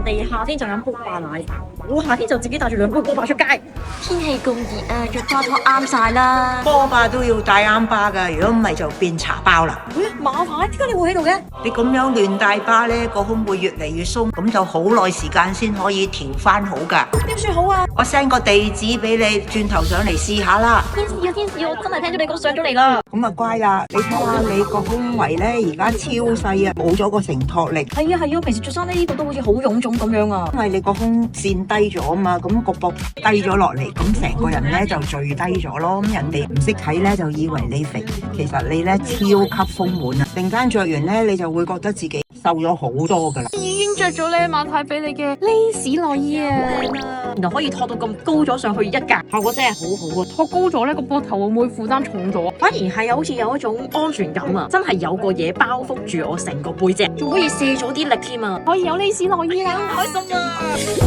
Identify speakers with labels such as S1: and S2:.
S1: 哋夏天就飲波霸奶茶，我夏天就自己帶住2杯波霸出街。
S2: 天氣咁熱啊，着多拖啱晒啦。
S3: 波霸都要帶啱巴噶，如果唔係就變茶包啦。
S1: 馬牌，點解你會喺度嘅？
S3: 你咁樣亂帶巴呢，個胸會越嚟越鬆，咁就好耐時間先可以調翻好噶。
S1: 點算好啊？
S3: 我 send 個地址俾你，轉頭上嚟試下啦。
S1: 天使啊天使，我真係聽咗你講上咗嚟啦。
S3: 咁啊乖啦，你睇下你個胸圍呢，而家超細啊，冇咗個承托力。
S1: 係啊係啊，平時着衫呢個都好似好臃腫咁樣啊。
S3: 因為你個胸線低咗啊嘛，咁個膊低咗落嚟，咁成個人呢就墜低咗咯。咁人哋唔識睇呢，就以為你肥，其實你呢超級豐滿啊！陣間着完呢，你就會覺得自己瘦咗好多噶啦。
S2: 已經着咗咧馬太俾你嘅 lace 內衣啊，
S1: 原來可以托到咁高咗上去一格，效果真係好好啊！
S2: 托高咗咧個膊頭會唔會負擔重咗？
S1: 反而係好似有一種安全感啊！真係有個嘢包覆住我成個背脊，仲可以卸咗啲力添啊！
S2: 可以有 lace 內衣啦，
S1: 開心啊！